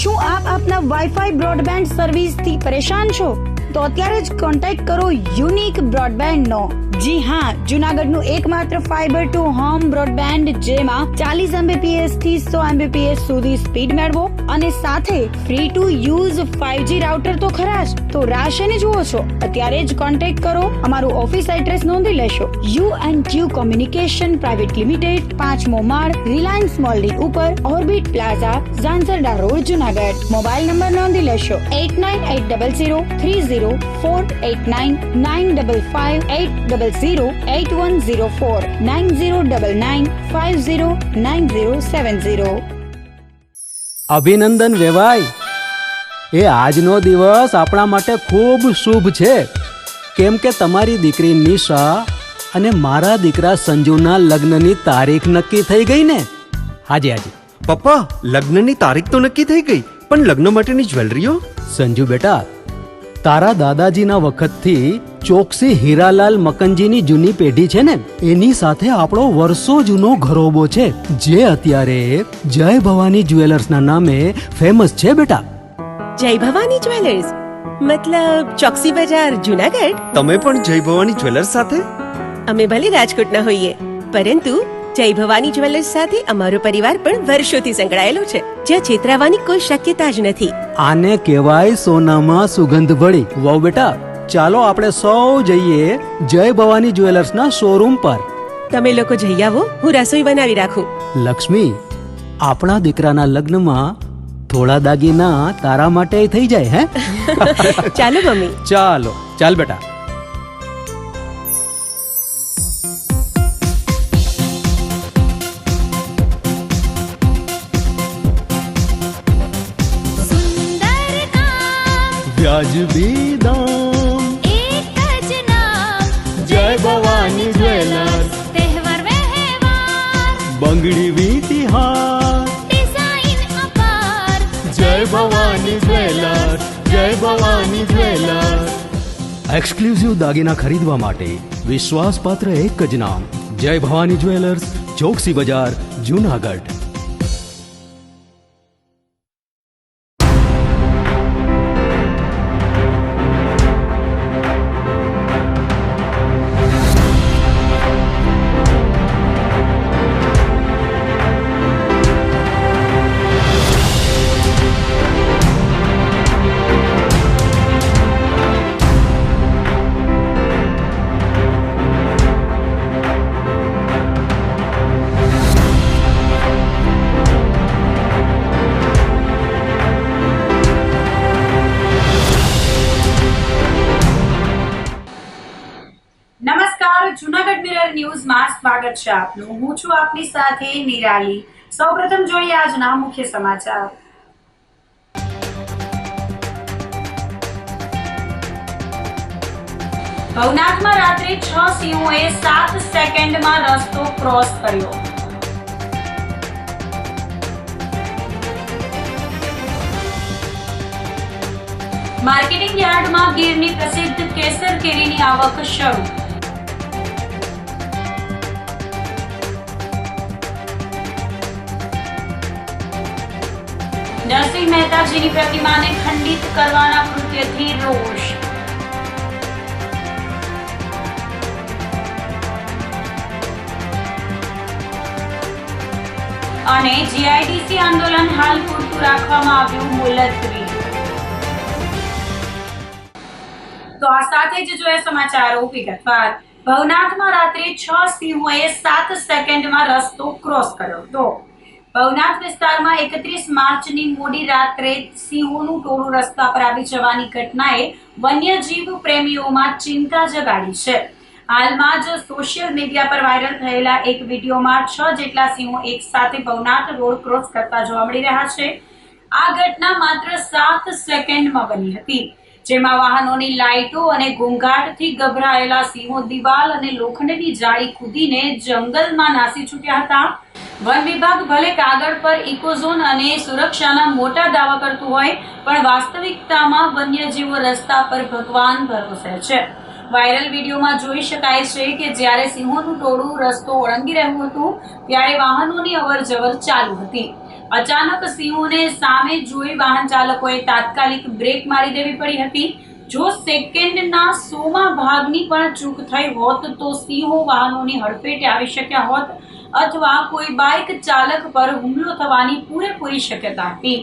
શું આપ આપના વાઈફાઈ બ્રોડબેન્ડ સર્વિસથી પરેશાન છો? તો અત્યારે જ કોન્ટેક્ટ કરો યુનિક બ્રોડબેન્ડનો. જી હા, જૂનાગઢનું એકમાત્ર ફાઈબર ટુ હોમ બ્રોડબેન્ડ, જેમાં 40 Mbps થી 100 Mbps સુધી સ્પીડ મેળવો અને સાથે free to use 5G router તો ખરા જ. તો રાહ શેની જુઓ છો? અત્યારે જ કોન્ટેક્ટ કરો. અમારું ઓફિસ એડ્રેસ નોંધી લેશો. U&Q કોમ્યુનિકેશન પ્રાઇવેટ લિમિટેડ, 5મો માળ, રિલાયન્સ મોલની ઉપર, orbit plaza, Zanzarda road, Junagadh. Mobile number નોંધી લેશો 8980030489 95580808104 9099509070. અભિનંદન વેવાય. એ આજનો દિવસ આપણા માટે ખૂબ શુભ છે, કેમ કે તમારી દીકરી નિશા અને મારા દીકરા સંજુના લગ્નની તારીખ નક્કી થઈ ગઈ ને. હાજી હાજી પપ્પા, લગ્નની તારીખ તો નક્કી થઈ ગઈ, પણ લગ્ન માટેની જ્વેલરીઓ? સંજુ બેટા, તારા દાદાજીના વખતથી ચોકસી હીરાલાલ મકનજીની જૂની પેઢી છે ને, એની સાથે આપણો વર્ષો જૂનો ઘરોબો છે, જે અત્યારે જય ભવાની જ્વેલર્સના નામે ફેમસ છે બેટા. જય ભવાની જ્વેલર્સ મતલબ ચોકસી બજાર, જૂનાગઢ? તમે પણ જય ભવાની જ્વેલર્સ સાથે? અમે ભલે રાજકોટના હોઈએ, પરંતુ જય ભવાની જ્વેલર્સ સાથે અમારો પરિવાર પણ વર્ષોથી સંકળાયેલો છે, જ્યાં છેતરાવાની કોઈ શક્યતા જ નથી. આને કહેવાય સોનામાં સુગંધ ભળી. વાવ બેટા, ચાલો આપણે સૌ જઈએ જય ભવાની જ્વેલર્સના શોરૂમ પર. તમે લોકો જઈ આવો, હું રસોઈ બનાવી રાખું. લક્ષ્મી, આપણા દીકરાના લગ્નમાં થોડા દાગીના તારા માટે થઈ જાય. હે ચાલો મમ્મી. ચાલો ચાલ બેટા. વ્યાજબી દામ, એક જ નામ, જય ભવાની જ્વેલર્સ. તહેવાર વ્યવહાર, બંગડી વીંટી હાર, ડિઝાઇન અપાર, જય ભવાની જ્વેલર્સ, જય ભવાની જ્વેલર્સ. એક્સક્લુઝિવ દાગીના ખરીદવા માટે વિશ્વાસપાત્ર એક જ નામ, જય ભવાની જ્વેલર્સ, ચોકસી બજાર, જૂનાગઢ. નમસ્કાર, જૂનાગઢ મિરર ન્યૂઝમાં સ્વાગત છે આપનું. હું છું આપની સાથે નિરાલી. સૌપ્રથમ જોઈએ આજના મુખ્ય સમાચાર. ભવનાથમાં રાત્રે 6 સિંહોએ 7 સેકન્ડમાં રસ્તો ક્રોસ કર્યો. માર્કેટિંગ યાર્ડમાં ગીરની પ્રસિદ્ધ કેસર કેરીની આવક શરૂ. નરસિંહ મહેતાજીની પ્રતિમાને ખંડિત કરવાના કૃત્યથી રોષ. અને જીઆઈડીસી આંદોલન હાલ પૂરતું રાખવામાં આવ્યું મુલતવી. તો આ સાથે જ જોઈએ સમાચારો વિગતવાર. ભવનાથમાં રાત્રે 6 સિંહોએ 7 સેકન્ડમાં રસ્તો ક્રોસ કર્યો. તો ભવનાથ વિસ્તારમાં 31 માર્ચની મોડી રાત્રે સિંહોનું ટોળું રસ્તા પર આવી જવાની ઘટનાએ વન્યજીવ પ્રેમીઓમાં ચિંતા જગાડી છે. હાલમાં જ સોશિયલ મીડિયા પર વાયરલ થયેલા એક વિડીયોમાં 6 જેટલા સિંહો એક સાથે ભવનાથ રોડ ક્રોસ કરતા જોવા મળી રહ્યા છે. આ ઘટના માત્ર 7 સેકન્ડમાં બની હતી, જેમાં વાહનોની લાઇટો અને ઘોંઘાટથી ગભરાયેલા સિંહો દિવાલ અને લોખંડની જાળી કૂદીને જંગલમાં નાસી છૂટ્યા હતા. વન વિભાગ ભલે કાગળ પર ઇકોઝોન અને સુરક્ષાના મોટા દાવા કરતું હોય, પણ વાસ્તવિકતામાં વન્યજીવો રસ્તા પર ભગવાન ભરોસે છે. વાયરલ વિડીયોમાં જોઈ શકાય છે કે જ્યારે સિંહોનું ટોળું રસ્તો ઓળંગી રહ્યું હતું, ત્યારે વાહનોની અવરજવર ચાલુ હતી. અચાનક સિંહોને સામે જોઈ વાહન ચાલકોએ તાત્કાલિક બ્રેક મારી દેવી પડી હતી. જો સેકન્ડના 100મા ભાગની પણ ચૂક થઈ હોત તો સિંહો વાહનોની હડફેટે આવી શક્યા હોત અથવા કોઈ બાઇક ચાલક પર હુમલો થવાની પૂરેપૂરી શક્યતા હતી.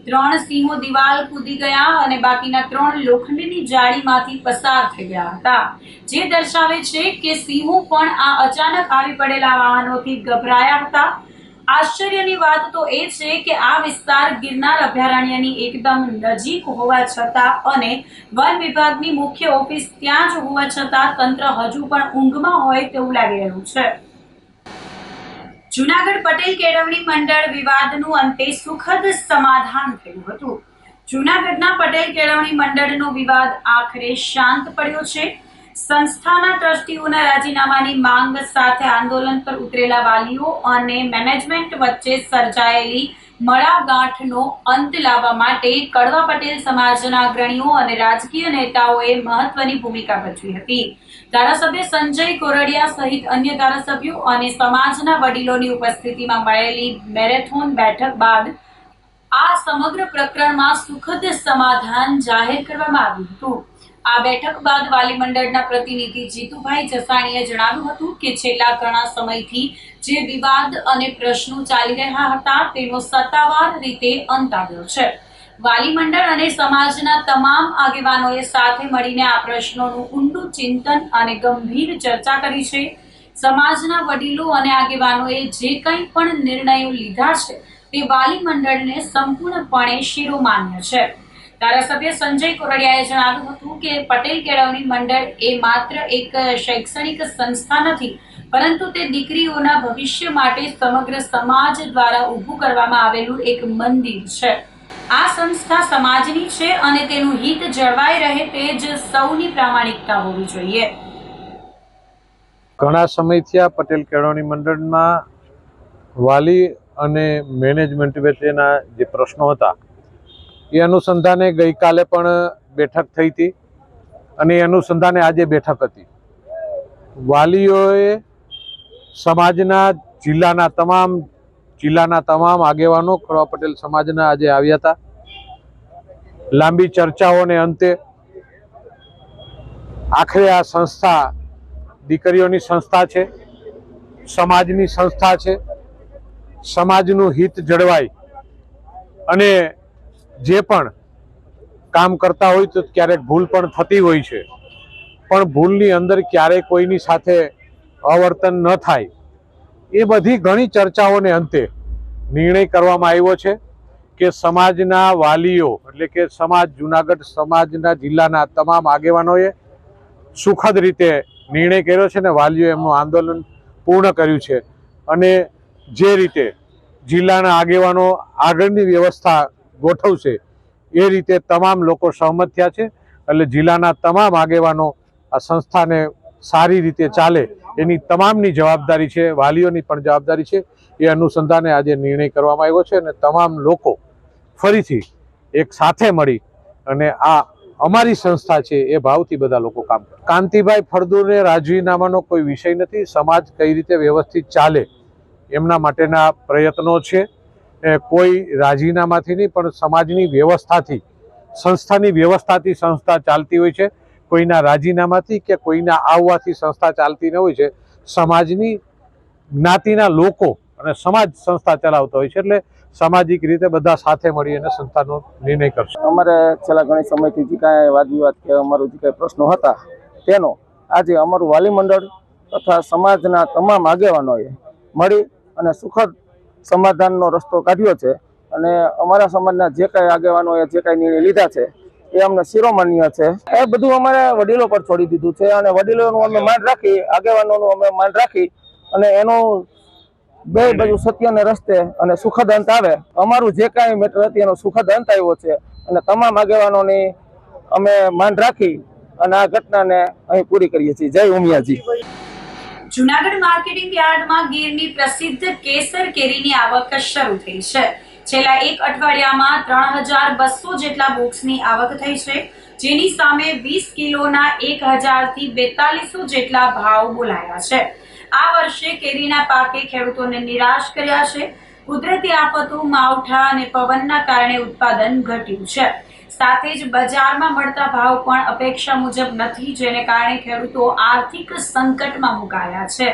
3 સિંહો દિવાલ કૂદી ગયા અને બાકીના 3 લોખંડની જાળીમાંથી પસાર થઈ ગયા હતા, જે દર્શાવે છે કે સિંહો પણ આ અચાનક આવી પડેલા વાહનોથી ગભરાયા હતા. આશ્ચર્યની વાત તો એ છે કે આ વિસ્તાર ગિરનાર અભયારણ્યની એકદમ નજીક હોવા છતાં અને વન વિભાગની મુખ્ય ઓફિસ ત્યાં જ હોવા છતાં તંત્ર હજુ પણ ઊંઘમાં હોય તેવું લાગી રહ્યું છે. જૂનાગઢ પટેલ કેળવણી મંડળ વિવાદનું અંતે સુખદ સમાધાન થયું હતું. જૂનાગઢના પટેલ કેળવણી મંડળનો વિવાદ આખરે શાંત પડ્યો છે. સંસ્થાના ટ્રસ્ટીઓના રાજીનામાની માંગ સાથે આંદોલન પર ઉતરેલા વાલીઓ અને મેનેજમેન્ટ વચ્ચે સર્જાયેલી મળાગાંઠનો અંત લાવવા માટે કડવા પટેલ સમાજના અગ્રણીઓ અને રાજકીય નેતાઓએ મહત્વની ભૂમિકા ભજવી હતી. ધારાસભ્ય સંજય કોરડિયા સહિત અન્ય ધારાસભ્યો અને સમાજના વડીલોની ઉપસ્થિતિમાં મળેલી મેરેથોન બેઠક બાદ આ સમગ્ર પ્રકરણમાં સુખદ સમાધાન જાહેર કરવામાં આવ્યું હતું. આ બેઠક બાદ વાલી મંડળના પ્રતિનિધિ જીતુભાઈ જસાણીએ જણાવ્યું હતું કે છેલ્લા ઘણા સમયથી જે વિવાદ અને પ્રશ્નો ચાલી રહ્યા હતા તેનો સત્તાવાર રીતે અંત આવ્યો છે. વાલી મંડળ અને સમાજના તમામ આગેવાનોએ સાથે મળીને આ પ્રશ્નોનું ઊંડું ચિંતન અને ગંભીર ચર્ચા કરી છે. સમાજના વડીલો અને આગેવાનોએ જે કંઈ પણ નિર્ણયો લીધા છે તે વાલી મંડળને સંપૂર્ણપણે શિરોમાન્ય છે. ધારાસભ્ય સંજય કોરડિયાએ જણાવ્યું હતું કે પટેલ કેળવણી મંડળ એ માત્ર એક શૈક્ષણિક સંસ્થા નથી, પરંતુ તે દીકરીઓના ભવિષ્ય માટે સમગ્ર સમાજ દ્વારા ઊભું કરવામાં આવેલું એક મંદિર છે. આ સંસ્થા સમાજની છે અને તેનું હિત જળવાઈ રહે તે જ સૌની પ્રામાણિકતા હોવી જોઈએ. ઘણા સમયથી આ પટેલ કેળવણી મંડળમાં વાલી અને મેનેજમેન્ટ વચ્ચેના જે પ્રશ્નો હતા એ અનુસંધાને ગઈકાલે પણ બેઠક થઈ હતી અને એ અનુસંધાને આજે બેઠક હતી. વાલીઓએ સમાજના જિલ્લાના તમામ આગેવાનો કડવા પટેલ સમાજના આજે આવ્યા હતા. લાંબી ચર્ચાઓને અંતે આખરે આ સંસ્થા દીકરીઓની સંસ્થા છે, સમાજની સંસ્થા છે. સમાજનું હિત જળવાય અને જે પણ કામ કરતા હોય તો ક્યારેક ભૂલ પણ થતી હોય છે, પણ ભૂલની અંદર ક્યારેય કોઈની સાથે અવર્તન ન થાય એ બધી ઘણી ચર્ચાઓને અંતે નિર્ણય કરવામાં આવ્યો છે કે સમાજના વાલીઓ એટલે કે જૂનાગઢ સમાજના જિલ્લાના તમામ આગેવાનોએ સુખદ રીતે નિર્ણય કર્યો છે અને વાલીઓએ એમનું આંદોલન પૂર્ણ કર્યું છે. અને જે રીતે જિલ્લાના આગેવાનો આગળની વ્યવસ્થા ગોઠવશે એ રીતે તમામ લોકો સહમત થયા છે. એટલે જિલ્લાના તમામ આગેવાનો આ સંસ્થાને સારી રીતે ચાલે એની તમામની જવાબદારી છે, વાલીઓની પણ જવાબદારી છે. એ અનુસંધાને આજે નિર્ણય કરવામાં આવ્યો છે અને તમામ લોકો ફરીથી એક સાથે મળી અને આ અમારી સંસ્થા છે એ ભાવથી બધા લોકો કામ કરે. કાંતિભાઈ ફળદુને રાજીનામાનો કોઈ વિષય નથી. સમાજ કઈ રીતે વ્યવસ્થિત ચાલે એમના માટેના પ્રયત્નો છે. કોઈ રાજીનામાથી નહીં પણ સમાજની વ્યવસ્થાથી, સંસ્થાની વ્યવસ્થાથી સંસ્થા ચાલતી હોય છે. કોઈના રાજીનામાથી કે કોઈના આવવાથી સંસ્થા ચાલતી ન હોય છે. સમાજની જ્ઞાતિના લોકો અને સમાજ સંસ્થા ચલાવતો હોય છે. એટલે સામાજિક રીતે બધા સાથે મળી અને સંસ્થાનો નિર્ણય કરશે. અમારે છેલ્લા ઘણી સમયથી જે કાંઈ વાદ વિવાદ કે અમારું જે કાંઈ પ્રશ્નો હતા તેનો આજે અમારું વાલી મંડળ તથા સમાજના તમામ આગેવાનોએ મળી અને સુખદ સમાધાનનો રસ્તો કાઢ્યો છે. અને અમારા સમાજના જે કાંઈ આગેવાનોએ જે કાંઈ નિર્ણય લીધા છે એ અમને શિરોમાન્ય છે. એ બધું અમારે વડીલો પર છોડી દીધું છે અને વડીલોનું અમે માન રાખી, આગેવાનોનું અમે માન રાખી અને એનું બે બાજુ સત્યને રસ્તે અને સુખદ અંત આવે. અમારું જે કાંઈ મેટર હતી એનો સુખદ અંત આવ્યો છે અને તમામ આગેવાનોની અમે માન રાખી અને આ ઘટનાને અહીં પૂરી કરીએ છીએ. જય ઉમિયાજી. જૂનાગઢ માર્કેટિંગ યાર્ડમાં ગીરની પ્રસિદ્ધ કેસર કેરીની આવક શરૂ થઈ છે. છેલ્લા એક અઠવાડિયામાં 3200 જેટલા બોક્સની આવક થઈ છે, જેની સામે 20 કિલોના 1000 થી 4200 જેટલા ભાવ બોલાયા છે. આ વર્ષે કેરીના પાકે ખેડૂતોને નિરાશ કર્યા છે. કુદરતી આફતો, માવઠા અને પવનના કારણે ઉત્પાદન ઘટ્યું છે. સાથે જ બજારમાં મળતા ભાવ પણ અપેક્ષા મુજબ નથી, જેને કારણે ખેડૂતો આર્થિક સંકટમાં મુકાયા છે.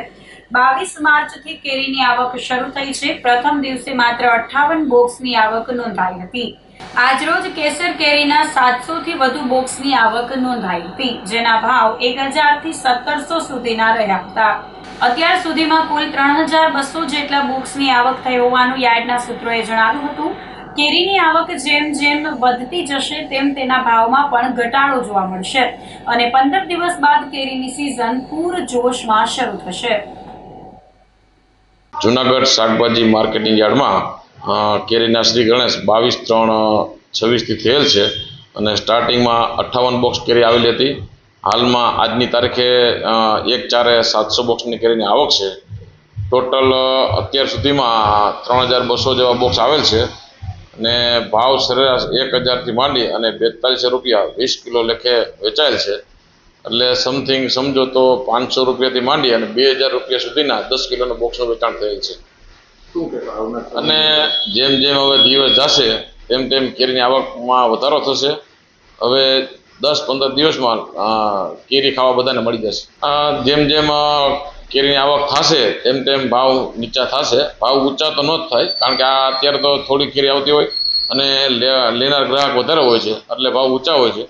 22 માર્ચથી કેરીની આવક શરૂ થઈ છે. પ્રથમ દિવસે માત્ર 58 બોક્સની આવક નોંધાઈ હતી. આજરોજ કેસર કેરીના 700 થી વધુ બોક્સની આવક નોંધાઈ હતી, જેના ભાવ 1000 થી 1700 સુધીના રહ્યા હતા. અત્યાર સુધીમાં કુલ 3200 જેટલા બોક્સની આવક થઈ હોવાનું યાર્ડના સૂત્રોએ જણાવ્યું હતું. કેરીની આવક જેમ જેમ વધતી જશે તેમ તેના ભાવમાં પણ ઘટાડો જોવા મળશે અને 15 દિવસ બાદ કેરીની સિઝન પૂરજોશમાં શરૂ થશે. જુનાગઢ શાકભાજી માર્કેટિંગ યાર્ડમાં કેરીના શ્રી ગણેશ 22/3/26 થી થયેલ છે અને સ્ટાર્ટિંગમાં 58 બોક્સ કેરી આવેલી હતી. હાલમાં આજની તારીખે 1/4/700 બોક્સની કેરીની આવક છે. ટોટલ અત્યાર સુધીમાં 3200 જેવા બોક્સ આવેલ છે અને ભાવ સરેરાશ 1000 થી માંડી અને 4200 રૂપિયા 20 કિલો લેખે વેચાયેલ છે. એટલે સમથિંગ સમજો તો 500 રૂપિયાથી માંડી અને 2000 રૂપિયા સુધીના 10 કિલોના બોક્સનું વેચાણ થયેલ છે. અને જેમ જેમ હવે દિવસ જશે તેમ તેમ કેરીની આવકમાં વધારો થશે. હવે 10-15 દિવસમાં કેરી ખાવા બધાને મળી જશે. જેમ જેમ કેરીની આવક થશે તેમ તેમ ભાવ નીચા થશે. ભાવ ઊંચા તો ન જ થાય, કારણ કે આ અત્યારે તો થોડી કેરી આવતી હોય અને લેનાર ગ્રાહક વધારે હોય છે એટલે ભાવ ઊંચા હોય છે.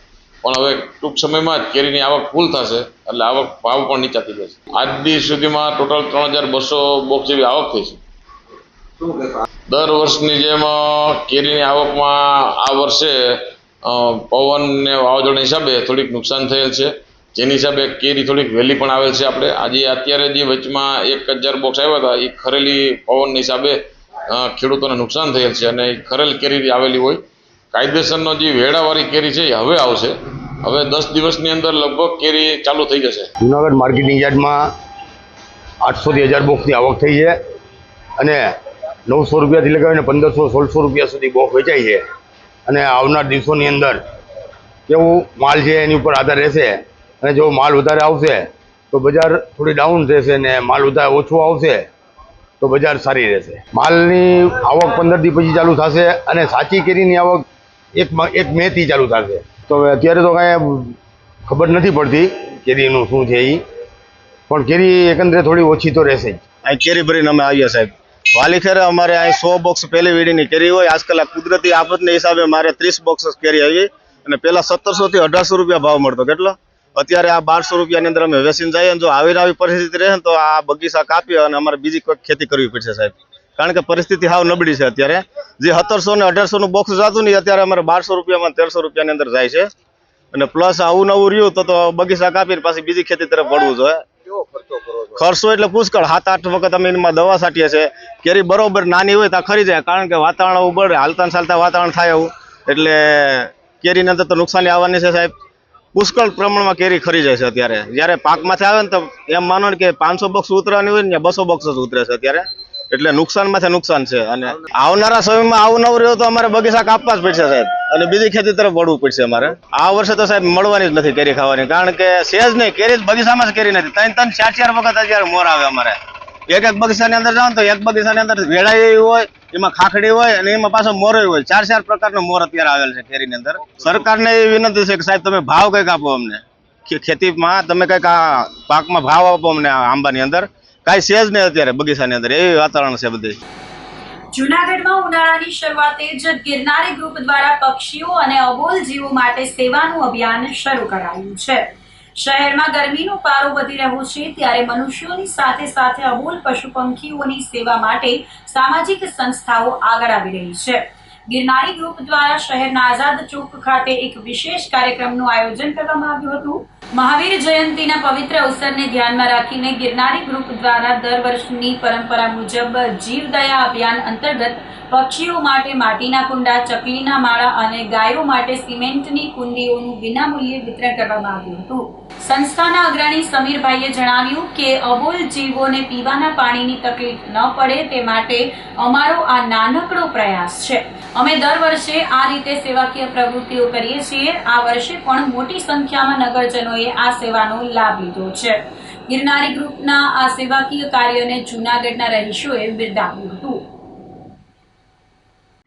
પણ હવે ટૂંક સમયમાં જ કેરીની આવક ફૂલ થશે એટલે આવક ભાવ પણ નીચા થઈ જશે. આજ દિવસ સુધીમાં ટોટલ 3200 બોક્સ જેવી આવક થઈ છે. દર વર્ષની જેમ કેરીની આવકમાં આ વર્ષે પવન ને વાવાઝોડાના હિસાબે થોડીક નુકસાન થયેલ છે, જેની હિસાબે કેરી થોડીક વહેલી પણ આવેલ છે. આપણે આજે અત્યારે જે વચમાં 1000 બોક્સ આવ્યા હતા એ ખરેલી પવનના હિસાબે ખેડૂતોને નુકસાન થયેલ છે અને ખરેલ કેરી આવેલી હોય. કાયદેસરનો જે વેડાવાળી કેરી છે એ હવે આવશે. હવે 10 દિવસની અંદર લગભગ કેરી ચાલુ થઈ જશે. જુનાગઢ માર્કેટિંગ યાર્ડમાં 800 થી 1000 બોક્સની આવક થઈ છે અને 900 રૂપિયાથી લગાવીને 1500-1600 રૂપિયા સુધી બોક્સ વેચાય છે. અને આવનાર દિવસોની અંદર કેવું માલ છે એની ઉપર આધાર રહેશે અને જો માલ વધારે આવશે તો બજાર થોડી ડાઉન રહેશે ને માલ વધારે ઓછો આવશે તો બજાર સારી રહેશે. માલની આવક 15 દી પછી ચાલુ થશે અને સાચી કેરીની આવક 1 મેથી ચાલુ થશે. તો હવે અત્યારે તો કાંઈ ખબર નથી પડતી કેરીનું શું છે એ, પણ કેરી એકંદરે થોડી ઓછી તો રહેશે જ. અહીં કેરી ભરીને અમે આવ્યા સાહેબ. વાલીખેર અમારે અહીં 100 બોક્સ પહેલી વીડીની કેરી હોય. આજકાલ કુદરતી આફતના હિસાબે મારે 30 બોક્સ કેરી આવી અને પહેલાં 1700 થી 1800 રૂપિયા ભાવ મળતો. કેટલો? અત્યારે આ 1200 રૂપિયાની અંદર અમે વેચીને જઈએ. જો આવી પરિસ્થિતિ રહે ને તો આ બગીચા કાપી અને અમારે બીજી કોઈ ખેતી કરવી પડશે સાહેબ, કારણ કે પરિસ્થિતિ હાવ નબળી છે. અત્યારે જે 1700 ને 1800 નું બોક્સ જતું નહીં અત્યારે અમારે 1200 રૂપિયામાં 1300 રૂપિયાની અંદર જાય છે. અને પ્લસ આવું નવું રહ્યું તો બગીચા કાપીને પાછી બીજી ખેતી તરફ વળવું જોઈએ. ખર્ચો એટલે પુષ્કળ. 7-8 વખત અમે એમાં દવા છાંટીએ છીએ. કેરી બરોબર નાની હોય ત્યાં ખરી જાય, કારણ કે વાતાવરણ આવું બળે, હાલતા ચાલતા વાતાવરણ થાય એવું, એટલે કેરીની અંદર તો નુકસાની આવવાની છે સાહેબ. પુષ્કળ પ્રમાણમાં કેરી ખરી જાય છે અત્યારે. જ્યારે પાકમાંથી આવે ને તો એમ માનો ને કે 500 બોક્સ ઉતરવાની હોય ને 200 બોક્સ જ ઉતરે છે અત્યારે, એટલે નુકસાનમાંથી નુકસાન છે. અને આવનારા સમયમાં આવું નવું રહ્યું તો અમારે બગીચા કાપવા જ પડશે સાહેબ અને બીજી ખેતી તરફ વળવું પડશે અમારે. આ વર્ષે તો સાહેબ મળવાની જ નથી કેરી ખાવાની, કારણ કે છે જ નહીં. કેરી બગીચામાં જ કેરી નથી. 3-4 વખત અત્યારે મોર આવે અમારે. એક બગીચાની અંદર જાઓ તો એક બગીચાની અંદર વેળાઈ હોય, એમાં ખાખડી હોય અને એમાં પાછો મોર હોય. 4 પ્રકારનો મોર અત્યારે આવેલ છે કેરીની અંદર. સરકારને એવી વિનંતી છે કે સાહેબ તમે ભાવ કંઈક આપો અમને, ખેતીમાં તમે કંઈક આ પાકમાં ભાવ આપો અમને. આંબાની અંદર કાંઈ છે જ નહીં અત્યારે બગીચાની અંદર, એવી વાતાવરણ છે બધી. જૂનાગઢમાં ઉનાળાની શરૂઆતે જ ગિરનારી ગ્રુપ દ્વારા પક્ષીઓ અને અબોલ જીવો માટે સેવાનું અભિયાન શરૂ કરાયું છે. શહેરમાં ગરમીનો પારો વધી રહ્યો છે, ત્યારે મનુષ્યોની સાથે સાથે અબોલ પશુ પંખીઓની સેવા માટે સામાજિક સંસ્થાઓ આગળ આવી રહી છે. ગિરનારી ગ્રુપ દ્વારા શહેરના આઝાદ ચોક ખાતે એક વિશેષ કાર્યક્રમનું આયોજન કરવામાં આવ્યું હતું. મહાવીર જયંતિના પવિત્ર અવસરને ધ્યાનમાં રાખીને ગિરનારી ગ્રુપ દ્વારા દર વર્ષની પરંપરા મુજબ જીવદયા અભિયાન અંતર્ગત પક્ષીઓ માટે માટીના કુંડા, ચકલીના માળા અને ગાયો માટે સિમેન્ટની કુંડીઓનું વિનામૂલ્યે વિતરણ કરવામાં આવ્યું હતું. સંસ્થાના અગ્રણી સમીરભાઈએ જણાવ્યું કે અબોલ જીવોને પીવાના પાણીની તકલીફ ન પડે તે માટે અમારો આ નાનકડો પ્રયાસ છે. અમે દર વર્ષે આ રીતે સેવાકીય પ્રવૃત્તિઓ કરીએ છીએ. આ વર્ષે પણ મોટી સંખ્યામાં નગરજનોએ આ સેવાનો લાભ લીધો છે. ગિરનારી ગ્રુપના આ સેવાકીય કાર્યને જૂનાગઢના રહીશોએ બિરદાવ્યું હતું.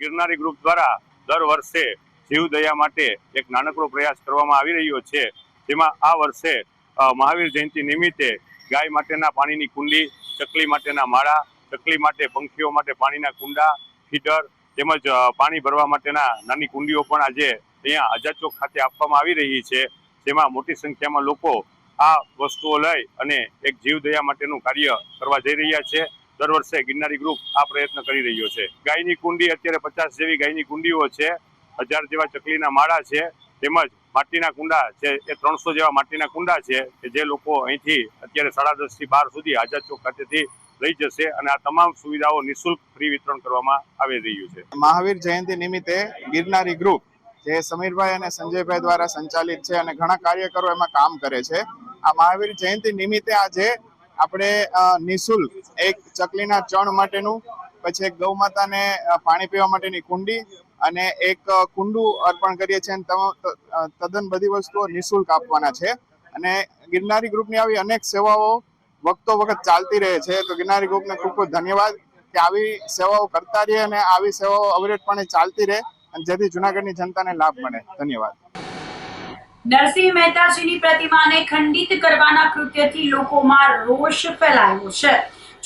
ગિરનારી ગ્રુપ દ્વારા દર વર્ષે જીવદયા માટે એક નાનકડો પ્રયાસ કરવામાં આવી રહ્યો છે, જેમાં આ વર્ષે મહાવીર જયંતિ નિમિત્તે ગાય માટેના પાણીની કુંડી, ચકલી માટેના માળા, ચકલી માટે પંખીઓ માટે પાણીના કુંડા, ફીડર તેમજ પાણી ભરવા માટેના નાની કુંડીઓ પણ આજે અહીંયા આઝાદ ચોક ખાતે આપવામાં આવી રહી છે, જેમાં મોટી સંખ્યામાં લોકો આ વસ્તુઓ લઈ અને એક જીવદયા માટેનું કાર્ય કરવા જઈ રહ્યા છે. દર વર્ષે ગિરનારી ગ્રુપ આ પ્રયત્ન કરી રહ્યો છે. ગાયની કુંડી અત્યારે 50 જેવી ગાયની કુંડીઓ છે, 1000 જેવા ચકલીના માળા છે, તેમજ માટીના કુંડા છે એ 300 જેવા માટીના કુંડા છે કે જે લોકો અહીંથી અત્યારે 10:30 થી 12 સુધી આઝાદ ચોક ખાતેથી લઈ જશે અને આ તમામ સુવિધાઓ નિઃશુલ્ક ફ્રી વિતરણ કરવામાં આવી રહ્યું છે. મહાવીર જયંતિ નિમિત્તે ગિરનારી ગ્રુપ જે સમીરભાઈ અને સંજયભાઈ દ્વારા સંચાલિત છે અને ઘણા કાર્યકરો એમાં કામ કરે છે. આ મહાવીર જયંતિ નિમિત્તે આજે આપણે નિઃશુલ્ક એક ચકલીના ચણ માટેનું, પછી એક ગૌ માતાને પાણી પીવા માટેની કુંડી અને એક કુંડું અર્પણ કરીએ છીએ. તદ્દન બધી વસ્તુઓ નિઃશુલ્ક આપવાના છે અને ગિરનારી ગ્રુપની આવી અનેક સેવાઓ વખતો વખત ચાલતી રહે છે. તો ગિરનારી ગ્રુપને ખૂબ ખૂબ ધન્યવાદ કે આવી સેવાઓ કરતા રહે અને આવી સેવાઓ અવિરતપણે ચાલતી રહે અને જેથી જૂનાગઢની જનતાને લાભ મળે. ધન્યવાદ. નરસિંહ મહેતાજીની પ્રતિમાને ખંડિત કરવાના કૃત્યથી લોકોમાં રોષ ફેલાયો છે.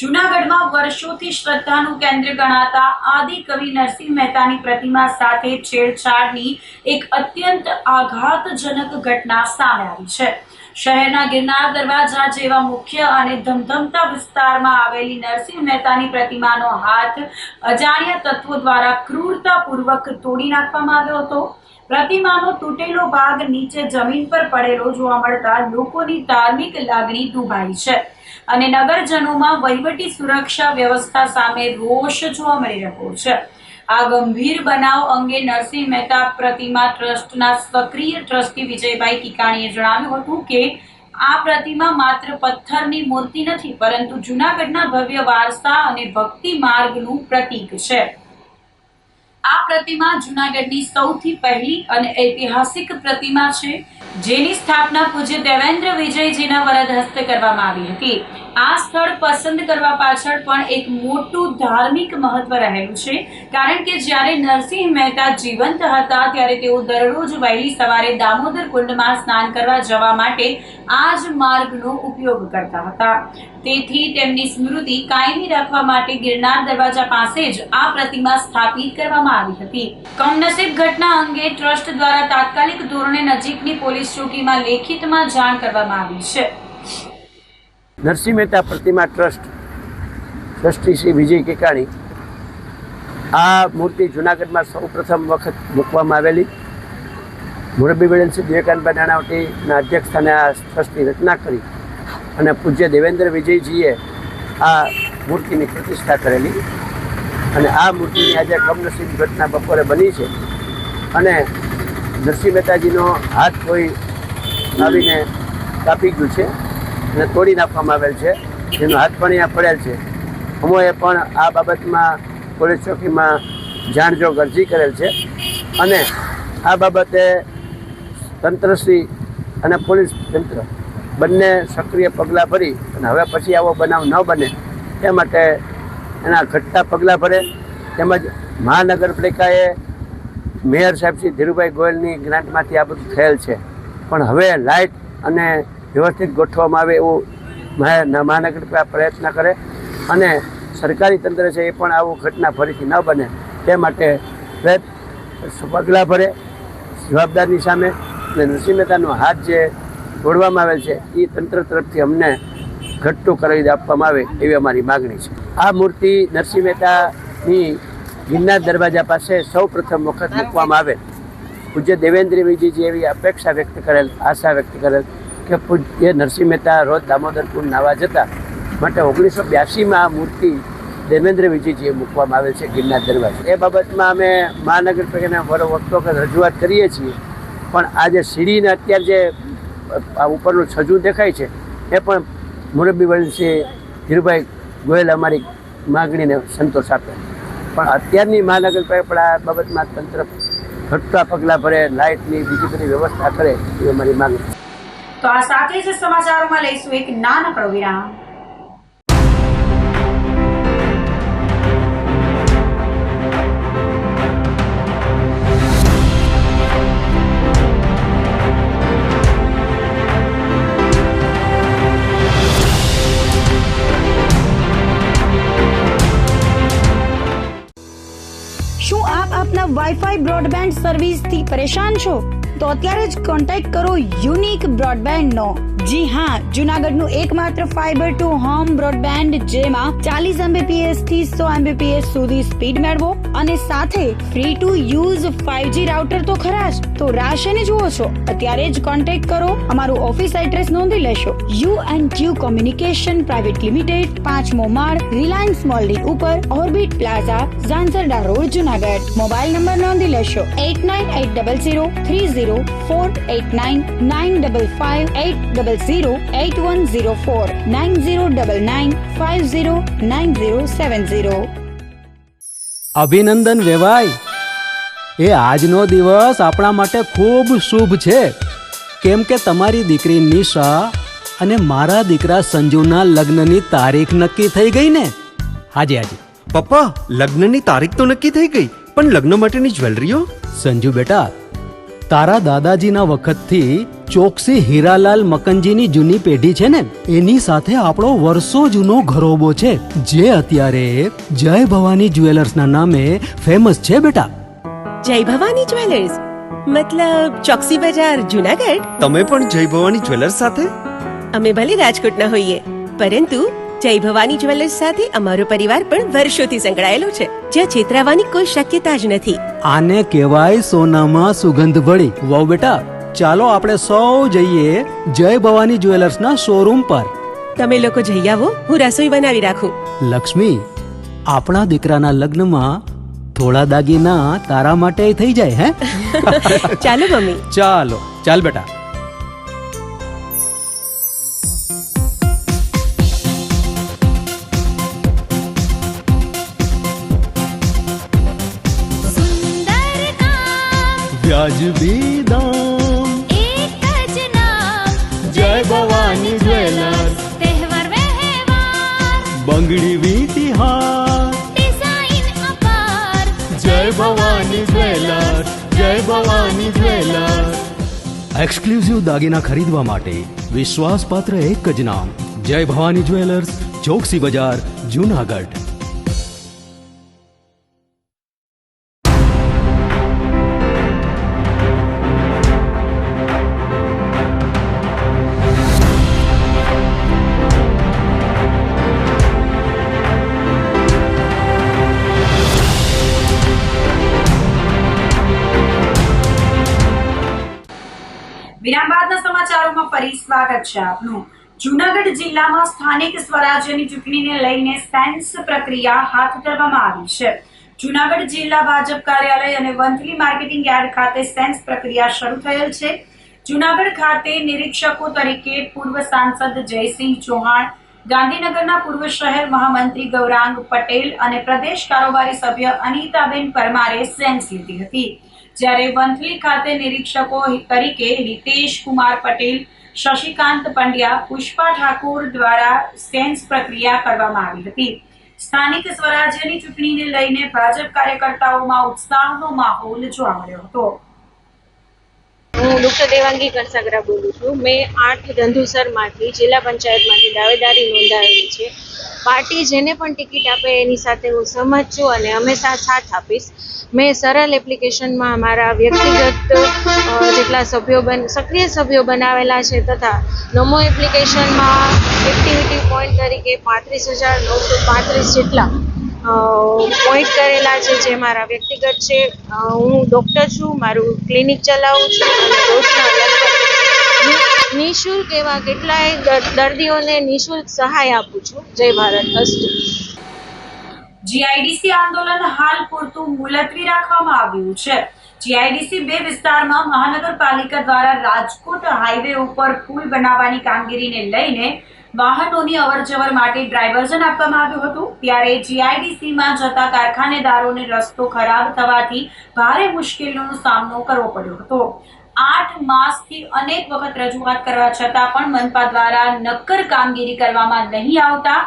જૂનાગઢમાં વર્ષોથી શ્રદ્ધાનું કેન્દ્ર ગણાતા આદિ કવિ નરસિંહ મહેતાની પ્રતિમા સાથે છેડછાડની એક અત્યંત આઘાતજનક ઘટના સામે આવી છે. શહેરના ગિરનાર દરવાજા જેવા મુખ્ય અને ધમધમતા વિસ્તારમાં આવેલી નરસિંહ મહેતાની પ્રતિમાનો હાથ અજાણ્યા તત્વો દ્વારા ક્રૂરતાપૂર્વક તોડી નાખવામાં આવ્યો હતો. પ્રતિમાનો તૂટેલો ભાગ નીચે જમીન પર પડેલો જોવા મળતા લોકોની ધાર્મિક લાગણી દુભાઈ છે અને નગરજનોમાં વહીવટી સુરક્ષા વ્યવસ્થા સામે રોષ જોવા મળી રહ્યો છે. આ ગંભીર બનાવ અંગે નરસિંહ મહેતા પ્રતિમા ટ્રસ્ટના સક્રિય ટ્રસ્ટી વિજયભાઈ કિકાણીએ જણાવ્યું હતું કે આ પ્રતિમા માત્ર પથ્થરની મૂર્તિ નથી, પરંતુ જૂનાગઢના ભવ્ય વારસા અને ભક્તિ માર્ગનું પ્રતીક છે. આ પ્રતિમા જૂનાગઢની સૌથી પહેલી અને ઐતિહાસિક પ્રતિમા છે, જેની સ્થાપના પૂજ્ય દેવેન્દ્ર વિજયજીના વરદ હસ્તે કરવામાં આવી હતી. આ સ્થળ પસંદ કરવા પાછળ પણ એક મોટું ધાર્મિક મહત્વ રહેલું છે, કારણ કે જ્યારે નરસિંહ મહેતા જીવંત હતા ત્યારે તેઓ દરરોજ વહેલી સવારે દામોદર કુંડમાં સ્નાન કરવા જવા માટે આ જ માર્ગનો ઉપયોગ કરતા હતા. તેથી તેમની સ્મૃતિ કાયમી રાખવા માટે ગિરનાર દરવાજા પાસે જ આ પ્રતિમા સ્થાપિત કરવામાં આવી હતી. કમનસીબ ઘટના અંગે ટ્રસ્ટ દ્વારા તાત્કાલિક ધોરણે નજીકની પોલીસ ચોકીમાં લેખિતમાં જાણ કરવામાં આવી છે. નરસિંહ મહેતા પ્રતિમા ટ્રસ્ટ ટ્રસ્ટી શ્રી વિજય કેકાણી, આ મૂર્તિ જૂનાગઢમાં સૌ પ્રથમ વખત મૂકવામાં આવેલી. મુરબ્બી વેળન શ્રી વિવેકાનંદ નાણાવટીના અધ્યક્ષસ્થાને આ ટ્રસ્ટની રચના કરી અને પૂજ્ય દેવેન્દ્ર વિજયજીએ આ મૂર્તિની પ્રતિષ્ઠા કરેલી અને આ મૂર્તિની આજે કમનસીબ ઘટના બપોરે બની છે અને નરસિંહ મહેતાજીનો હાથ કોઈ આવીને કાપી ગયું છે અને તોડી નાખવામાં આવેલ છે, જેનો હાથ પણ અહીંયા પડેલ છે. અમોએ પણ આ બાબતમાં પોલીસ ચોકીમાં જાણજોગ અરજી કરેલ છે અને આ બાબતે તંત્રશ્રી અને પોલીસ તંત્ર બંને સક્રિય પગલાં ભરી અને હવે પછી આવો બનાવ ન બને તે માટે એના ઘટતા પગલાં ભરે. તેમજ મહાનગરપાલિકાએ મેયર સાહેબ શ્રી ધીરુભાઈ ગોયલની ગ્રાન્ટમાંથી આ બધું થયેલ છે, પણ હવે લાઇટ અને વ્યવસ્થિત ગોઠવવામાં આવે એવું મહાનગરપાલિકા પ્રયત્ન કરે અને સરકારી તંત્ર છે એ પણ આવું ઘટના ફરીથી ન બને તે માટે પગલાં ભરે જવાબદારની સામે. અને નરસિંહ મહેતાનો હાથ જે તોડવામાં આવેલ છે એ તંત્ર તરફથી અમને ઘટતું કરાવી આપવામાં આવે એવી અમારી માગણી છે. આ મૂર્તિ નરસિંહ મહેતાની ગિરનાર દરવાજા પાસે સૌ પ્રથમ વખત મૂકવામાં આવે. પૂજ્ય દેવેન્દ્ર વિજયજી એવી અપેક્ષા વ્યક્ત કરેલ, આશા વ્યક્ત કરેલ કે પૂજ્ય નરસિંહ મહેતા રોજ દામોદર કુંડ નાહવા જતા માટે 1982માં આ મૂર્તિ દેવેન્દ્ર વિજયજીએ મૂકવામાં આવેલ છે ગિરનાર દરવાજા. એ બાબતમાં અમે મહાનગરપાલિકાને વખતો વખત રજૂઆત કરીએ છીએ, પણ આ જે સીડીને અત્યારે જે આ ઉપરનું છજું દેખાય છે એ પણ મુરબ્બી વડીલ શ્રી ધીરુભાઈ ગોયલ અમારી માગણીને સંતોષ આપે, પણ અત્યારની મહાનગરપાલિકા પણ આ બાબતમાં તંત્ર ઘટતા પગલાં ભરે, લાઇટની બીજી બધી વ્યવસ્થા કરે એ અમારી માગણી. તો આ સાથે જ સમાચારોમાં લઈશું એક નાનકડો વિરામ. વાઈફાઈ બ્રોડબેન્ડ સર્વિસ થી પરેશાન છો તો અત્યારે જ કોન્ટેક્ટ કરો યુનિક બ્રોડબેન્ડ નો. જી હા, જુનાગઢનું એકમાત્ર ફાઈબર ટુ હોમ બ્રોડબેન્ડ જેમાં 40 Mbps થી 100 Mbps સુધી સ્પીડ મેળવો અને સાથે free to use 5G router તો ખરા જ. તો રાહ શેની જુઓ છો? અત્યારે જ કોન્ટેક્ટ કરો. અમારું ઓફિસ એડ્રેસ નોંધી લેશો. U&Q કોમ્યુનિકેશન પ્રાઇવેટ લિમિટેડ, 5મો માળ, રિલાયન્સ મોલની ઉપર, orbit plaza, Zanzarda road, Junagadh. Mobile number નોંધી લેશો 8980030489 95580808104 9099509070. અભિનંદન વેવાય. એ આજનો દિવસ આપણા માટે ખૂબ શુભ છે, કેમ કે તમારી દીકરી નિશા અને મારા દીકરા સંજુના લગ્નની તારીખ નક્કી થઈ ગઈ ને. હાજી. પપ્પા, લગ્નની તારીખ તો નક્કી થઈ ગઈ, પણ લગ્ન માટેની જ્વેલરીઓ? સંજુ બેટા, તારા દાદાજીના વખતથી ચોકસી હીરાલાલ મકનજીની જૂની પેઢી છે ને, એની સાથે આપણો વર્ષો જૂનો ઘરોબો છે, જે અત્યારે જય ભવાની જ્વેલર્સના નામે ફેમસ છે બેટા. જય ભવાની જ્વેલર્સ મતલબ ચોકસી બજાર, જુનાગઢ? તમે પણ જય ભવાની જ્વેલર્સ સાથે? અમે ભલે રાજકોટના હોઈએ, પરંતુ જય ભવાની જ્વેલર્સ સાથે અમારો પરિવાર પણ વર્ષોથી સંકળાયેલો છે, જ્યાં છેતરાવાની કોઈ શક્યતા જ નથી. આને કહેવાય સોનામાં સુગંધ ભળી. વાવ બેટા, ચાલો આપણે સૌ જઈએ જય ભવાની જ્વેલર્સના શોરૂમ પર. તમે લોકો જઈ આવો, હું રસોઈ બનાવી રાખું. લક્ષ્મી, આપણા દીકરાના લગ્નમાં થોડા દાગીના તારા માટે થઈ જાય હે? ચાલો મમ્મી. ચાલ બેટા. વ્યાજબી દામ, एक જ नाम જય ભવાની જ્વેલર્સ. તહેવાર વ્યવહાર બંગડી વીટી હાર, ડિઝાઇન અપાર જય ભવાની જ્વેલર્સ, જય ભવાની જ્વેલર્સ. એક્સક્લુઝિવ દાગીના ખરીદવા માટે વિશ્વાસપાત્ર એક જ નામ, જય ભવાની જ્વેલર્સ, ચોકસી બજાર, જુનાગઢ. વિરામ બાદના સમાચારોમાં ફરી સ્વાગત છે આપનું. જૂનાગઢ જિલ્લામાં સ્થાનિક સ્વરાજ્યની ચૂંટણીને લઈને સેન્સ પ્રક્રિયા હાથ ધરવામાં આવી છે. જૂનાગઢ જિલ્લા ભાજપ કાર્યાલય અને વંથલી માર્કેટિંગ યાર્ડ ખાતે સેન્સ પ્રક્રિયા શરૂ થયેલ છે. જૂનાગઢ ખાતે નિરીક્ષકો તરીકે પૂર્વ સાંસદ જયસિંહ ચૌહાણ, ગાંધીનગરના પૂર્વ શહેર મહામંત્રી ગૌરાંગ પટેલ અને પ્રદેશ કારોબારી સભ્ય અનિતાબેન પરમારે સેન્સ લીધી હતી. જ્યારે વંથલી ખાતે નિરીક્ષકો તરીકે હિતેશ કુમાર પટેલ, શશિકાંત પંડ્યા, પુષ્પા ઠાકુર દ્વારા સેન્સ પ્રક્રિયા કરવામાં આવી હતી. સ્થાનિક સ્વરાજ્યની ચૂંટણીને લઈને ભાજપ કાર્યકર્તાઓમાં ઉત્સાહનો માહોલ જોવા મળ્યો હતો. હું ડૉક્ટર દેવાંગી કરસાગરા બોલું છું. મેં 8 ધંધુસરમાંથી જિલ્લા પંચાયતમાંથી દાવેદારી નોંધાવેલી છે. પાર્ટી જેને પણ ટિકિટ આપે એની સાથે હું સહમત છું અને હંમેશા સાથ આપીશ. મેં સરળ એપ્લિકેશનમાં મારા વ્યક્તિગત જેટલા સક્રિય સભ્યો બનાવેલા છે તથા નમો એપ્લિકેશનમાં એક્ટિવિટી પોઈન્ટ તરીકે 35,935 જેટલા પોઈન્ટ કરેલા છે, જે મારા વ્યક્તિગત છે. હું ડૉક્ટર છું, મારું ક્લિનિક ચલાવું છું અને રોજના લગભગ નિઃશુલ્ક એવા કેટલાય દર્દીઓને નિઃશુલ્ક સહાય આપું છું. જય ભારત. અસ્તુ. જીઆઈડીસી આંદોલન હાલ પૂરતું મુલતવી રાખવામાં આવ્યું છે. જીઆઈડીસી 2 વિસ્તારમાં મહાનગરપાલિકા દ્વારા રાજકોટ હાઈવે ઉપર પુલ બનાવવાની કામગીરીને લઈને વાહનોની અવરજવર માટે ડ્રાઇવર્ઝન આપવામાં આવ્યું હતું. ત્યારે જીઆઈડીસીમાં જતા કારખાનેદારોને રસ્તો ખરાબ થવાથી ભારે મુશ્કેલીઓનો સામનો કરવો પડ્યો હતો. 8 માસથી અનેક વખત રજૂઆત કરવા છતાં પણ મનપા દ્વારા નક્કર કામગીરી કરવામાં નહીં આવતા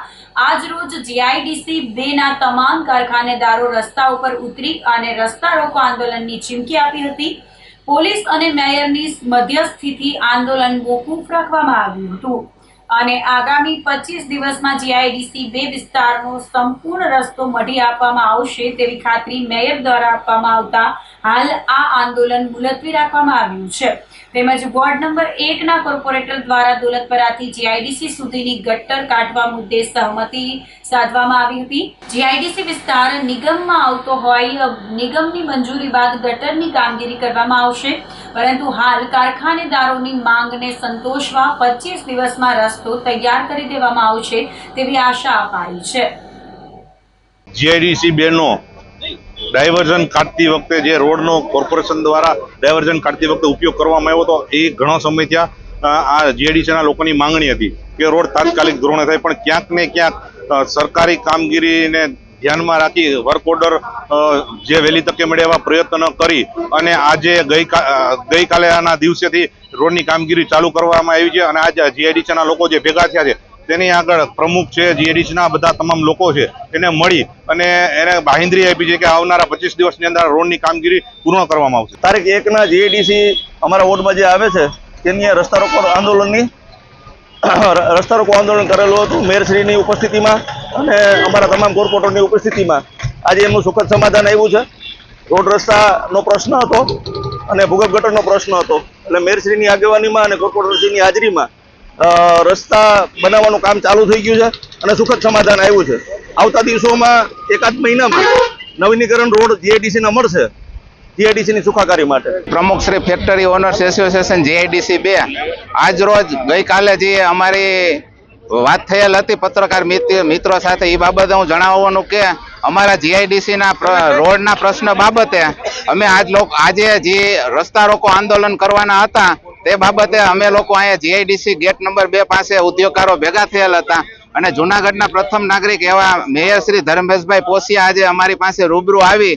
આજ રોજ જીઆઈડીસી 2 ના તમામ કારખાનેદારો રસ્તા ઉપર ઉતરી અને રસ્તા રોકો આંદોલનની ચીમકી આપી હતી. પોલીસ અને મેયરની મધ્યસ્થીથી આંદોલન મોકૂફ રાખવામાં આવ્યું હતું. અને આગામી 25 દિવસમાં જીઆઈડીસી 2 વિસ્તારનો સંપૂર્ણ રસ્તો મઢી આપવામાં આવશે તેવી ખાતરી મેયર દ્વારા આપવામાં આવતા હાલ આ આંદોલન મુલતવી રાખવામાં આવ્યું છે. તેમજ વોર્ડ નંબર 1 ના કોર્પોરેટર દ્વારા દોલતપરાથી જીઆઈડીસી સુધીની ગટર કાઢવા મુદ્દે સહમતિ સાધવામાં આવી હતી. જીઆઈડીસી વિસ્તાર નિગમમાં આવતો હોય નિગમની મંજૂરી બાદ ગટરની કામગીરી કરવામાં આવશે, પરંતુ હાલ કારખાનેદારોની માંગને સંતોષવા 25 દિવસમાં રસ્તો તૈયાર કરી દેવામાં આવશે તેવી આશા અપાઈ છે. જીઆઈડીસી 2 નો ડાયવર્ઝન કાઢતી વખતે જે રોડનો કોર્પોરેશન દ્વારા ડાયવર્ઝન કાઢતી વખતે ઉપયોગ કરવામાં આવ્યો હતો, એ ઘણો સમય ત્યાં આ જીઆઈડીસીના લોકોની માંગણી હતી કે રોડ તાત્કાલિક ધોરણે થાય, પણ ક્યાંક ને ક્યાંક સરકારી કામગીરીને ધ્યાનમાં રાખી વર્ક ઓર્ડર જે વહેલી તકે મળે એવા પ્રયત્નો કરી અને આજે ગઈકાલે આના દિવસેથી રોડની કામગીરી ચાલુ કરવામાં આવી છે. અને આજે જીઆઈડીસીના લોકો જે ભેગા થયા છે તેની આગળ પ્રમુખ છે, જીઆઈડીસીના બધા તમામ લોકો છે, એને મળી અને એને બાંહેધરી આપી છે કે આવનારા 25 દિવસની અંદર રોડની કામગીરી પૂર્ણ કરવામાં આવશે. તારીખ 1 ના જીઆઈડીસી અમારા વોર્ડમાં જે આવે છે તેની રસ્તા રોકો આંદોલન કરેલું હતું મેયરશ્રીની ઉપસ્થિતિમાં અને અમારા તમામ કોર્પોરેટરની ઉપસ્થિતિમાં. આજે એમનું સુખદ સમાધાન આવ્યું છે. રોડ રસ્તાનો પ્રશ્ન હતો અને ભૂગર્ભ ગટરનો પ્રશ્ન હતો, એટલે મેયરશ્રીની આગેવાનીમાં અને કોર્પોરેટરશ્રીની હાજરીમાં રસ્તા બનાવવાનું કામ ચાલુ થઈ ગયું છે અને સુખદ સમાધાન આવ્યું છે. આવતા દિવસોમાં એકાદ મહિનામાં નવીનીકરણ રોડ જીઆઈડીસીને મળશે જીઆઈડીસીની સુખાકારી માટે. પ્રમુખ Shri factory owners association GIDC 2 આજ રોજ ગઈકાલે જે અમારી વાત થયેલ હતી પત્રકાર મિત્રો સાથે, એ બાબતે હું જણાવવાનું કે અમારા જીઆઈડીસીના રોડના પ્રશ્ન બાબતે અમે આજે જે રસ્તા રોકો આંદોલન કરવાના હતા તે બાબતે અમે લોકો અહીંયા જીઆઈડીસી ગેટ નંબર 2 પાસે ઉદ્યોગકારો ભેગા થયેલ હતા અને જૂનાગઢના પ્રથમ નાગરિક એવા મેયર શ્રી ધર્મેશભાઈ પોસિયા આજે અમારી પાસે રૂબરૂ આવી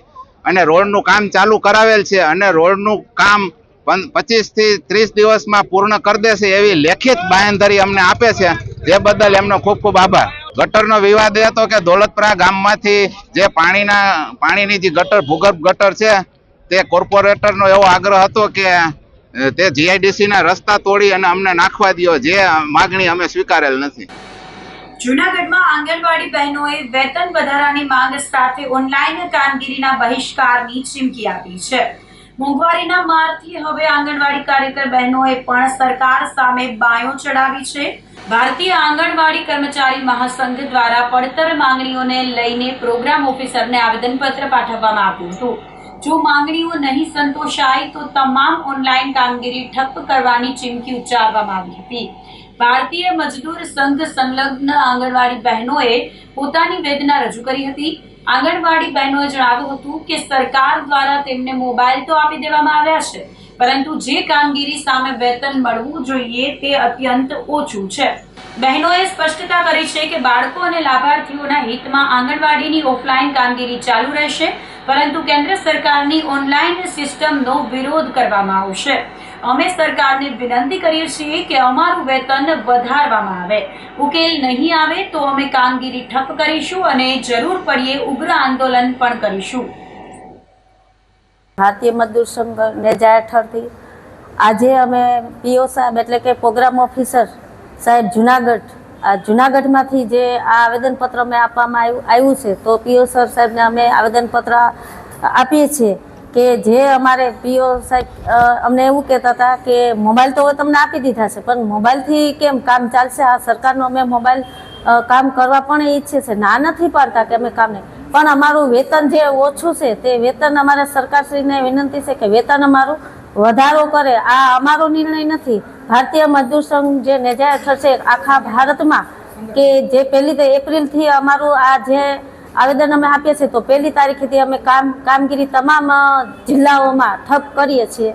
અને રોડનું કામ ચાલુ કરાવેલ છે અને રોડનું કામ 25 થી 30 દિવસમાં પૂર્ણ કરી દેશે એવી લેખિત બાંહેધરી અમને આપે છે, જે બદલ એમનો ખૂબ ખૂબ આભાર. ગટરનો વિવાદ એ હતો કે દોલતપરા ગામમાંથી જે પાણીની જે ગટર ભૂગર્ભ ગટર છે તે કોર્પોરેટરનો એવો આગ્રહ હતો કે તે જીઆઈડીસીના રસ્તા તોડી અને અમને નાખવા દો, જે માગણી અમે સ્વીકારેલ નથી. જૂનાગઢમાં આંગણવાડી બહેનોએ વેતન વધારાની માંગ સાથે ઓનલાઈન કામગીરીના બહિષ્કારની ચીમકી આપી છે. મોંઘવારીના મારથી હવે આંગણવાડી કાર્યકર બહેનોએ પણ સરકાર સામે બાયો ચડાવી છે. ભારતીય આંગણવાડી કર્મચારી મહાસંઘ દ્વારા પડતર માંગણીઓને લઈને પ્રોગ્રામ ઓફિસરને આવેદનપત્ર પાઠવવામાં આવ્યું હતું. જો માંગણીઓ નહીં સંતોષાય તો તમામ ઓનલાઈન કામગીરી ઠપ કરવાની ચીમકી ઉચ્ચારવામાં આવી હતી. ભારતીય મજદૂર સંઘ સંલગ્ન આંગણવાડી બહેનોએ પોતાની વેદના રજૂ કરી હતી. આંગણવાડી બહેનોએ જણાવ્યું હતું કે સરકાર દ્વારા તેમને મોબાઈલ તો આપી દેવામાં આવ્યા છે, પરંતુ જે કામગીરી સામે વેતન મળવું જોઈએ તે અત્યંત ઓછું છે. બહેનોએ સ્પષ્ટતા કરી છે કે બાળકો અને લાભાર્થીઓના હિતમાં આંગણવાડીની ઓફલાઈન કામગીરી ચાલુ રહેશે, પરંતુ કેન્દ્ર સરકારની ઓનલાઈન સિસ્ટમનો વિરોધ કરવામાં આવશે. અમે સરકારને વિનંતી કરીએ છીએ કે અમારું વેતન વધારવામાં આવે. ઉકેલ નહીં આવે તો અમે કામગીરી ઠપ કરીશું અને જરૂર પડીએ ઉગ્ર આંદોલન પણ કરીશું. ભારતીય મજદૂર સંઘ નેજા હેઠળથી આજે અમે પીઓ સાહેબ એટલે કે પ્રોગ્રામ ઓફિસર સાહેબ જુનાગઢમાંથી જે આ આવેદનપત્ર અમે આપવામાં આવ્યું છે, તો પીઓ સર સાહેબને અમે આવેદનપત્ર આપીએ છીએ કે જે અમારે પીઓ સાહેબ અમને એવું કહેતા હતા કે મોબાઈલ તો હવે તમને આપી દીધા છે, પણ મોબાઈલથી કેમ કામ ચાલશે? આ સરકારનો અમે મોબાઈલ કામ કરવા પણ ઈચ્છે છે, ના નથી પાડતા કે અમે કામ નહીં, પણ અમારું વેતન જે ઓછું છે તે વેતન અમારે સરકારશ્રીને વિનંતી છે કે વેતન અમારું વધારો કરે. આ અમારો નિર્ણય નથી. ભારતીય મજદૂર સંઘ જે નેજા હેઠળ છે આખા ભારતમાં કે જે 1 એપ્રિલથી અમારું આ જે આવેદન અમે આપીએ છીએ, તો 1 તારીખથી અમે કામગીરી તમામ જિલ્લાઓમાં ઠપ કરીએ છીએ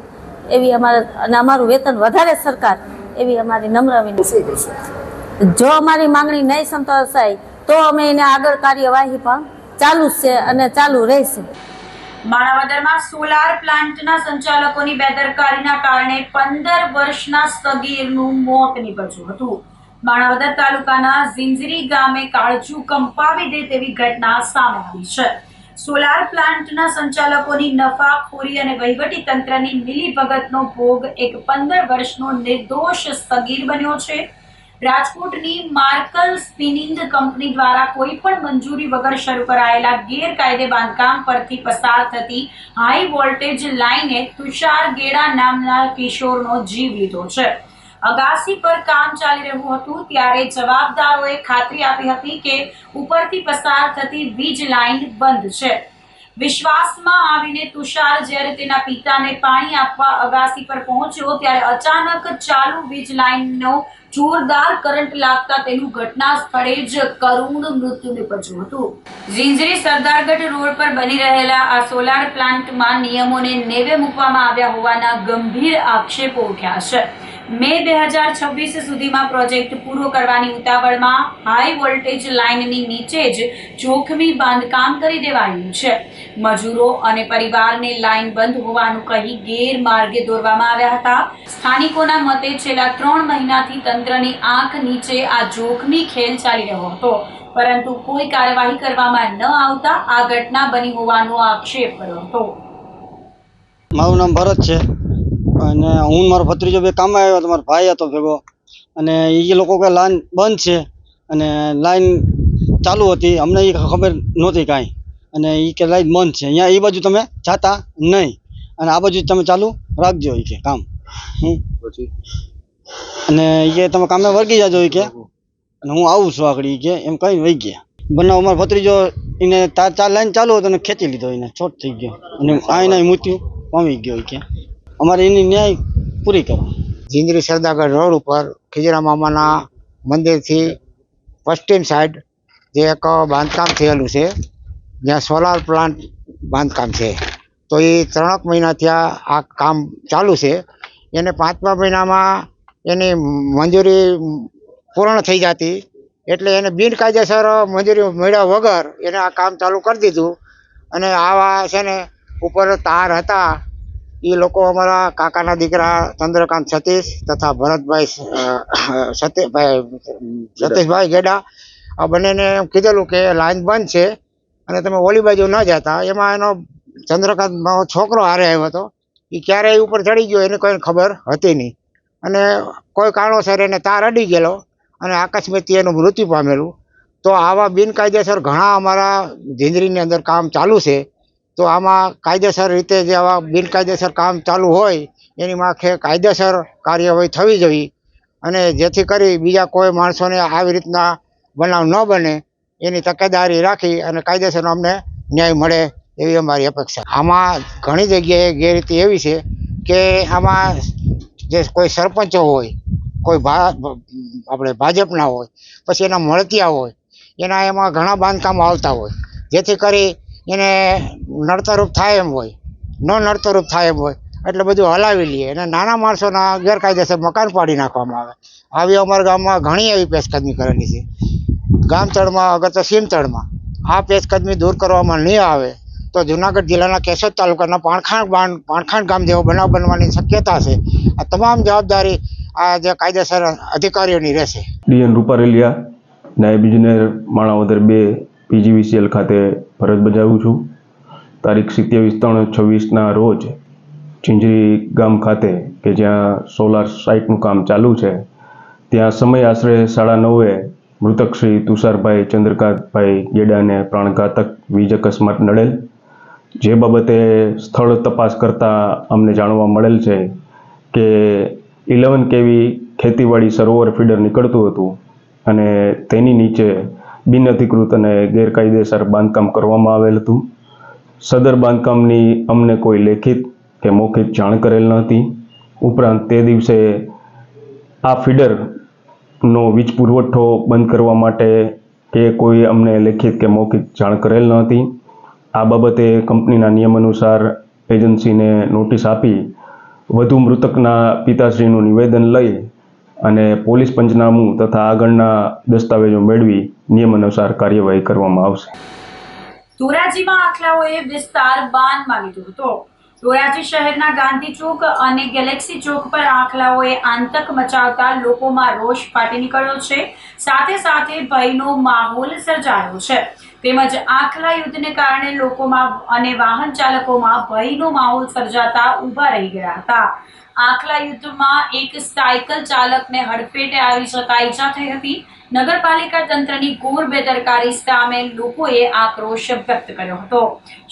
એવી અમારું વેતન વધારે સરકાર એવી અમારી નમ્ર વિનંતી છે. જો અમારી માંગણી નહીં સંતોષાય તો અમે એને આગળ કાર્યવાહી પણ ચાલુ છે અને ચાલુ રહેશે. માણાવદરમાં સોલાર પ્લાન્ટના સંચાલકોની બેદરકારીના કારણે 15 વર્ષના સગીરનું મોત નીપજ્યું હતું. માણાવદર તાલુકાના ઝિંઝરી ગામે કાળજુ કંપાવી દે તેવી ઘટના સામે આવી છે. સોલાર પ્લાન્ટના સંચાલકોની નફાખોરી અને વહીવટી તંત્રની મિલીભગતનો ભોગ એક 15 વર્ષનો નિર્દોષ સગીર બન્યો છે. રાજકોટની માર્કલ સ્પિનિંગ કંપની દ્વારા કોઈ પણ મંજૂરી વગર શરૂ કરાયેલા ગેરકાયદે બાંધકામ પરથી પસાર થતી હાઈ વોલ્ટેજ લાઇને તુષાર ગેડા નામના કિશોરનો જીવ લીધો છે. અગાસી પર કામ ચાલી રહ્યું હતું ત્યારે જવાબદારોએ ખાતરી આપી હતી કે ઉપરથી પસાર થતી વીજ લાઇન બંધ છે. વિશ્વાસમાં આવીને તુષાર જ્યારે તેના પિતાને પાણી આપવા અગાસી પર પહોંચ્યો ત્યારે અચાનક ચાલુ વીજ લાઇનનો જોરદાર કરંટ લાગતા તેનું ઘટના સ્થળે જ કરુણ મૃત્યુ નીપજ્યું હતું. ઝીંઝરી સરદારગઢ રોડ પર બની રહેલા આ સોલાર પ્લાન્ટમાં નિયમોને નેવે મૂકવામાં આવ્યા હોવાના ગંભીર આક્ષેપો ઉઠ્યા છે. મે 2026 સુધીમાં પ્રોજેક્ટ પૂરો કરવાની ઉતાવળમાં હાઈ વોલ્ટેજ લાઇનની નીચે જ જોખમી બાંધકામ કરી દેવાયું છે. મજૂરો અને પરિવારને લાઇન બંધ હોવાનું કહી ગેરમાર્ગે દોરવામાં આવ્યા હતા. સ્થાનિકોના મતે છેલ્લા 3 મહિનાથી તંત્રની આંખ નીચે આ જોખમી ખેલ ચાલી રહ્યો હતો, પરંતુ કોઈ કાર્યવાહી કરવામાં ન આવતા આ ઘટના બની હોવાનો આક્ષેપ કર્યો હતો. મારું નામ ભરત છે અને હું મારો ભત્રીજો બે કામ આવ્યો હતો, મારો ભાઈ હતો ભેગો, અને એ લોકો કે લાઈન બંધ છે અને લાઈન ચાલુ હતી, અમને એ ખબર નહોતી કાંઈ, અને એ કે લાઈન બંધ છે, અહીંયા એ બાજુ તમે જાતા નહીં અને આ બાજુ તમે ચાલુ રાખજો એ કે કામ. અને એ કે તમે કામે વર્ગી જાજો એ કે, અને હું આવું છું આગળ એ કે, એમ કહીને વહી ગયા. બનાવ અમારો ભત્રીજો એને ચાર લાઈન ચાલુ હતો અને ખેંચી લીધો, એને ચોટ થઈ ગયો અને આ એના મૃત્યુ પામી ગયો એ કે. અમારે એની ન્યાય પૂરી કરો. ઝીંઝરી સરદારગઢ રોડ ઉપર ખીજરા મામાના મંદિરથી પશ્ચિમ સાઈડ જે એક બાંધકામ થયેલું છે, જ્યાં સોલાર પ્લાન્ટ બાંધકામ છે, તો એ 3 મહિનાથી આ કામ ચાલુ છે. એને 5મા મહિનામાં એની મંજૂરી પૂર્ણ થઈ જતી, એટલે એને બિનકાયદેસર મંજૂરી મળ્યા વગર એને આ કામ ચાલુ કરી દીધું. અને આવા છે ને ઉપર તાર હતા, એ લોકો અમારા કાકાના દીકરા ચંદ્રકાંત સતીશ તથા ભરતભાઈ સતીશભાઈ ગેડા, આ બંનેને એમ કીધેલું કે લાઈન બંધ છે અને તમે ઓલી બાજુ ન જતા. એમાં એનો ચંદ્રકાંતનો છોકરો હારે આવ્યો હતો, એ ક્યારે ઉપર ચડી ગયો એને કોઈ ખબર હતી નહીં, અને કોઈ કારણોસર એને તાર અડી ગયેલો અને આકસ્મિકથી એનું મૃત્યુ પામેલું. તો આવા બિનકાયદેસર ઘણા અમારા ઝીંઝરીની અંદર કામ ચાલુ છે. તો આમાં કાયદેસર રીતે જે આવા બિનકાયદેસર કામ ચાલુ હોય એની માથે કાયદેસર કાર્યવાહી થવી જોઈએ, અને જેથી કરી બીજા કોઈ માણસોને આવી રીતના બનાવ ન બને એની તકેદારી રાખી અને કાયદેસર અમને ન્યાય મળે એવી અમારી અપેક્ષા. આમાં ઘણી જગ્યાએ ગેરરીતિ એવી છે કે આમાં જે કોઈ સરપંચો હોય, કોઈ આપણે ભાજપના હોય, પછી એના મળતિયા હોય, એના એમાં ઘણા બાંધકામો આવતા હોય, જેથી કરી એને નડતરરૂપ થાય એમ હોય, ન નડતરરૂપ થાય એમ હોય એટલે બધું હલાવી લઈએ અને નાના માણસોના ગેરકાયદેસર મકાન પાડી નાખવામાં આવે. આવી અમારા ગામમાં ઘણી એવી પેશકદમી કરેલી છે. ગામતળમાં અગર તો સીમતળમાં આ પેશકદમી દૂર કરવામાં નહીં આવે તો જુનાગઢ જિલ્લાના કેશોદ તાલુકાના પાણખાણ ગામ જેવો બનાવ બનવાની શક્યતા છે. આ તમામ જવાબદારી આ જે કાયદેસર અધિકારીઓની રહેશે. ડીએન રૂપારેલિયા, નાયબ ઇજનેર માણાવદર 2 PGVCL ખાતે ફરજ બજાવું છું. તારીખ 27/3/26ના રોજ ઝીંઝરી ગામ ખાતે કે જ્યાં સોલાર સાઇટનું કામ ચાલુ છે, ત્યાં સમય આશરે 9:30 મૃતક શ્રી તુષારભાઈ ચંદ્રકાંતભાઈ ગેડાને પ્રાણઘાતક વીજ અકસ્માત નડેલ. જે બાબતે સ્થળ તપાસ કરતા અમને જાણવા મળેલ છે કે 11 kV ખેતીવાડી સરોવર ફીડર નીકળતું હતું અને તેની નીચે બિનઅધિકૃત અને ગેરકાયદેસર બાંધકામ કરવામાં આવેલ હતું. સદર બાંધકામની અમને કોઈ લેખિત કે મૌખિક જાણ કરેલ ન હતી. ઉપરાંત તે દિવસે આ ફીડરનો વીજ પુરવઠો બંધ કરવા માટે કે કોઈ અમને લેખિત કે મૌખિક જાણ કરેલ ન હતી. આ બાબતે કંપનીના નિયમ અનુસાર એજન્સીને નોટિસ આપી વધુ મૃતકના પિતાશ્રીનું નિવેદન લઈ અને પોલીસ પંચનામું તથા આગળના દસ્તાવેજો મેળવી નિયમ અનુસાર કાર્યવાહી કરવામાં આવશે. ધોરાજીમાં આખલાઓએ વિસ્તાર બાનમાં લીધો હતો. ધોરાજી શહેરના ગાંધી ચોક અને ગેલેક્સી ચોક પર આખલાઓએ આતંક મચાવતા લોકોમાં રોષ ફાટી નીકળ્યો છે. સાથે સાથે ભયનો માહોલ સર્જાયો છે. તેમજ આખલા યુદ્ધને કારણે લોકોમાં અને વાહન ચાલકોમાં ભયનો માહોલ સર્જાતા ઊભા રહી ગયા હતા. આખલા યુદ્ધમાં એક સાયકલ ચાલકને હડફેટે આવી જતા ઈજા થઈ હતી. નગરપાલિકા તંત્રની ઘોર બેદરકારી સામે લોકોએ આક્રોશ વ્યક્ત કર્યો હતો.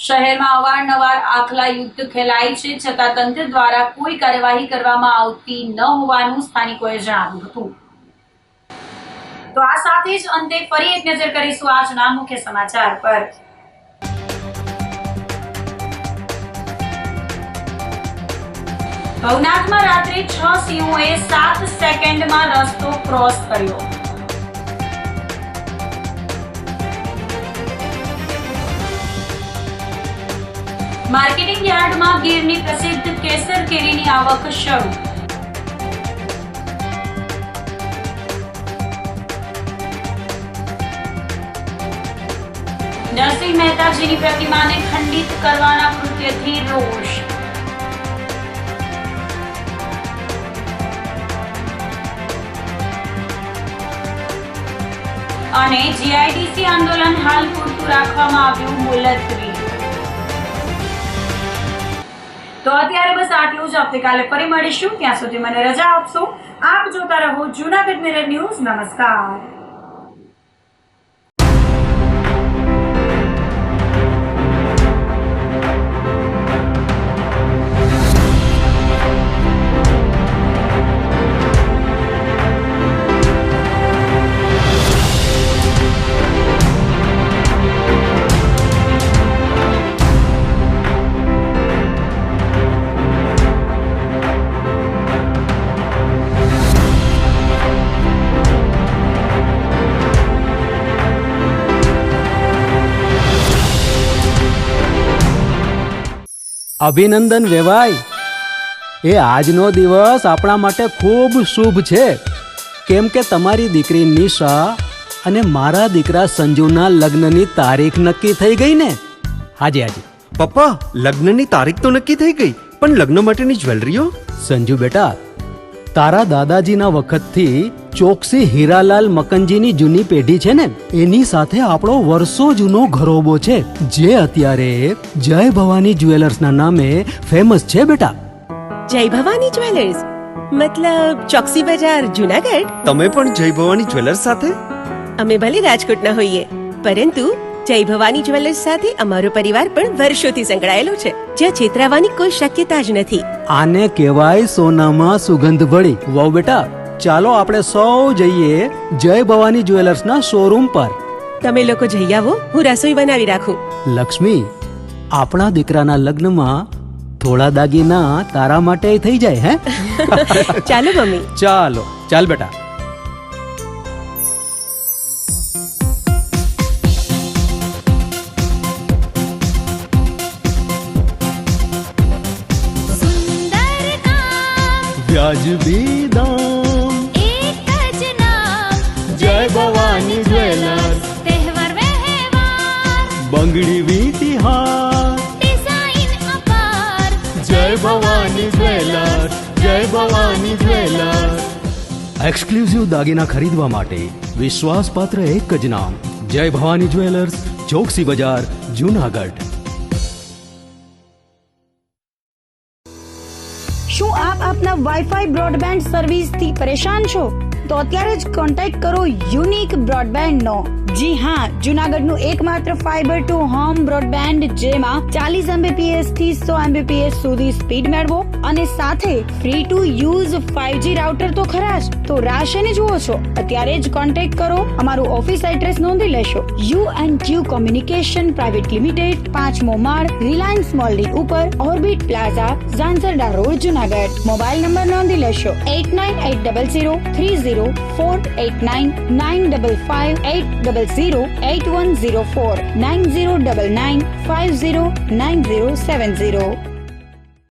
શહેરમાં અવારનવાર આખલા યુદ્ધ ખેલાય છે, છતાં તંત્ર દ્વારા કોઈ કાર્યવાહી કરવામાં આવતી ન હોવાનું સ્થાનિકોએ જણાવ્યું હતું. તો આ સાથે જ અંતે ફરી એક નજર કરીશું આજના મુખ્ય સમાચાર પર. ભવનાથમાં રાત્રે 6 સિંહોએ 7 સેકન્ડમાં રસ્તો ક્રોસ કર્યો. માર્કેટિંગ યાર્ડમાં ગીરની પ્રસિદ્ધ કેસર કેરીની આવક શરૂ. નરસિંહ મહેતાજીની પ્રતિમાને ખંડિત કરવાના કૃત્યથી રોષ. અને જીઆઈડીસી આંદોલન હાલ પૂરતું રાખવામાં આવ્યું મુલતવી. તો અત્યારે બસ આટલું જ. આવતીકાલે ફરી મળીશું. ત્યાં સુધી મને રજા આપશો. આપ જોતા રહો જૂનાગઢ મિરર ન્યૂઝ. નમસ્કાર. અભિનંદન વેવાઈ. એ આજનો દિવસ આપણા માટે ખૂબ શુભ છે, કેમ કે તમારી દીકરી નિશા અને મારા દીકરા સંજુના લગ્નની તારીખ નક્કી થઈ ગઈ ને. હાજી હાજી. પપ્પા, લગ્નની તારીખ તો નક્કી થઈ ગઈ, પણ લગ્ન માટેની જ્વેલરીઓ? સંજુ બેટા, તારા દાદાજીના વખતથી ચોકસી હીરાલાલ મકનજીની જૂની પેઢી છે ને, એની સાથે આપણો વર્ષો જૂનો ઘરોબો છે, જે અત્યારે જય ભવાની જ્વેલર્સના નામે ફેમસ છે બેટા. જય ભવાની જ્વેલર્સ મતલબ ચોકસી બજાર જુનાગઢ? તમે પણ જય ભવાની જ્વેલર્સ સાથે? અમે ભલે રાજકોટના હોઈએ, પરંતુ જય ભવાની જ્વેલર્સ સાથે અમારો પરિવાર પણ વર્ષોથી સંકળાયેલો છે, જ્યાં છેતરાવાની કોઈ શક્યતા જ નથી. આને કહેવાય સોનામાં સુગંધ ભળી. વાવ બેટા, ચાલો આપણે સૌ જઈએ જય ભવાની જ્વેલર્સના શોરૂમ પર. તમે લોકો જઈ આવો, હું રસોઈ બનાવી રાખું. લક્ષ્મી, આપણા દીકરાના લગ્નમાં થોડા દાગીના તારા માટે થઈ જાય. હે ચાલો મમ્મી. ચાલો ચાલ બેટા. વ્યાજબી દામ, એક જ નામ, જય ભવાની જ્વેલર્સ. તહેવાર વ્યવહાર, બંગડી વીટી હાર, ડિઝાઇન અપાર, જય ભવાની જ્વેલર્સ. જય ભવાની જ્વેલર્સ. એક્સક્લુઝિવ દાગીના ખરીદવા માટે વિશ્વાસપાત્ર એક જ નામ, જય ભવાની જ્વેલર્સ, ચોકસી બજાર, જૂનાગઢ. શું આપ આપના વાઈફાઈ બ્રોડબેન્ડ સર્વિસથી પરેશાન છો? તો અત્યારે જ કોન્ટેક્ટ કરો યુનિક બ્રોડબેન્ડ નો. જી હા, જૂનાગઢનું એકમાત્ર ફાઈબર ટુ હોમ બ્રોડબેન્ડ, જેમાં 40 Mbps થી 100 Mbps સુધી સ્પીડ મેળવો અને સાથે free to use 5G router તો ખરા જ. તો રાહ શેની જુઓ છો? અત્યારે જ કોન્ટેક્ટ કરો. અમારું ઓફિસ એડ્રેસ નોંધી લેશો. U&Q કોમ્યુનિકેશન પ્રાઇવેટ લિમિટેડ, 5મો માળ, રિલાયન્સ મોલની ઉપર, orbit plaza, Zanzarda road, Junagadh. Mobile number નોંધી લેશો 8980030489 955 800 8104 9099 509070.